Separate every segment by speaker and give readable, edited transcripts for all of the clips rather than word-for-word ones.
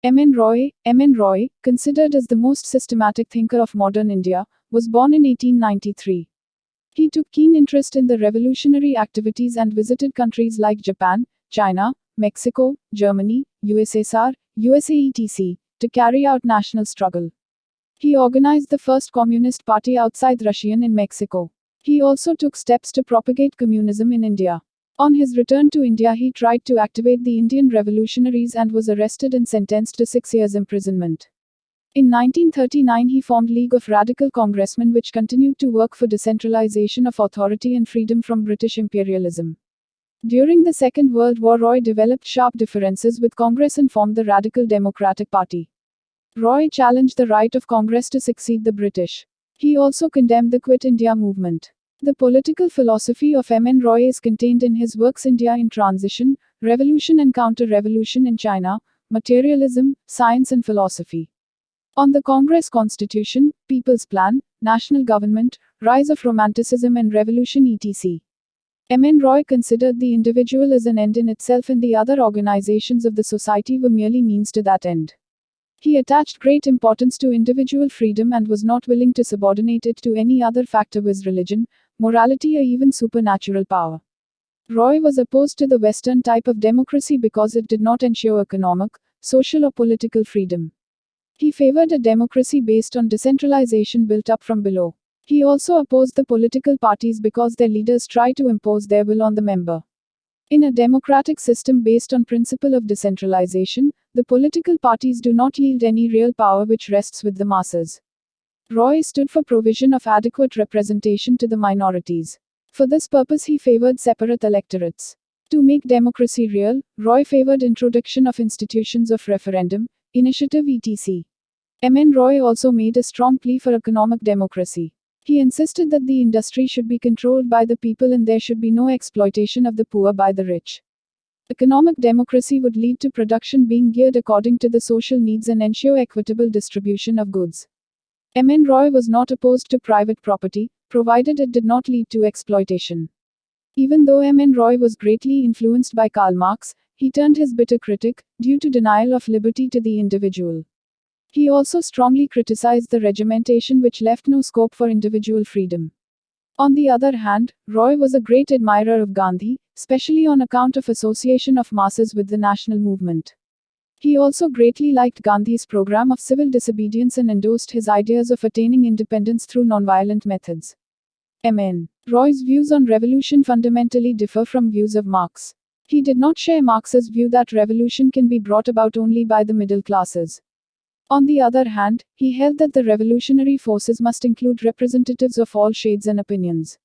Speaker 1: M. N. Roy, considered as the most systematic thinker of modern India, was born in 1893. He took keen interest in the revolutionary activities and visited countries like Japan, China, Mexico, Germany, USSR, USA etc. to carry out national struggle. He organized the first communist party outside Russian in Mexico. He also took steps to propagate communism in India. On his return to India, he tried to activate the Indian revolutionaries and was arrested and sentenced to 6 years imprisonment. In 1939, he formed League of Radical Congressmen, which continued to work for decentralization of authority and freedom from British imperialism. During the Second World War, Roy developed sharp differences with Congress and formed the Radical Democratic Party. Roy challenged the right of Congress to succeed the British. He also condemned the Quit India movement. The political philosophy of M. N. Roy is contained in his works India in Transition, Revolution and Counter-Revolution in China, Materialism, Science and Philosophy. On the Congress Constitution, People's Plan, National Government, Rise of Romanticism and Revolution etc. M. N. Roy considered the individual as an end in itself and the other organizations of the society were merely means to that end. He attached great importance to individual freedom and was not willing to subordinate it to any other factor, as religion, morality or even supernatural power. Roy was opposed to the Western type of democracy because it did not ensure economic, social or political freedom. He favored a democracy based on decentralization built up from below. He also opposed the political parties because their leaders try to impose their will on the member. In a democratic system based on principle of decentralization, the political parties do not yield any real power which rests with the masses. Roy stood for provision of adequate representation to the minorities. For this purpose he favored separate electorates. To make democracy real, Roy favored introduction of institutions of referendum, initiative etc. M. N. Roy also made a strong plea for economic democracy. He insisted that the industry should be controlled by the people and there should be no exploitation of the poor by the rich. Economic democracy would lead to production being geared according to the social needs and ensure equitable distribution of goods. M. N. Roy was not opposed to private property, provided it did not lead to exploitation. Even though M. N. Roy was greatly influenced by Karl Marx, he turned his bitter critic, due to denial of liberty to the individual. He also strongly criticized the regimentation which left no scope for individual freedom. On the other hand, Roy was a great admirer of Gandhi, especially on account of association of masses with the national movement. He also greatly liked Gandhi's program of civil disobedience and endorsed his ideas of attaining independence through nonviolent methods. M. N. Roy's views on revolution fundamentally differ from views of Marx. He did not share Marx's view that revolution can be brought about only by the middle classes. On the other hand, he held that the revolutionary forces must include representatives of all shades and opinions.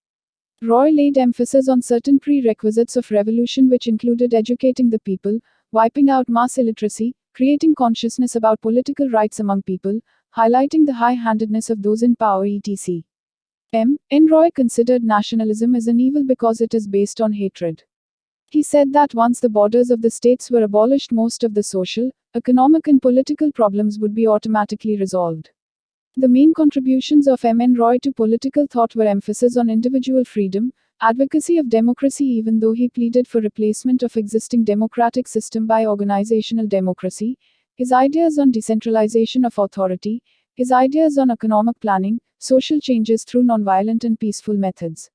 Speaker 1: Roy laid emphasis on certain prerequisites of revolution which included educating the people, wiping out mass illiteracy, creating consciousness about political rights among people, highlighting the high-handedness of those in power etc. M. N. Roy considered nationalism as an evil because it is based on hatred. He said that once the borders of the states were abolished, most of the social, economic and political problems would be automatically resolved. The main contributions of M. N. Roy to political thought were emphasis on individual freedom, advocacy of democracy even though he pleaded for replacement of existing democratic system by organizational democracy, his ideas on decentralization of authority, his ideas on economic planning, social changes through nonviolent and peaceful methods.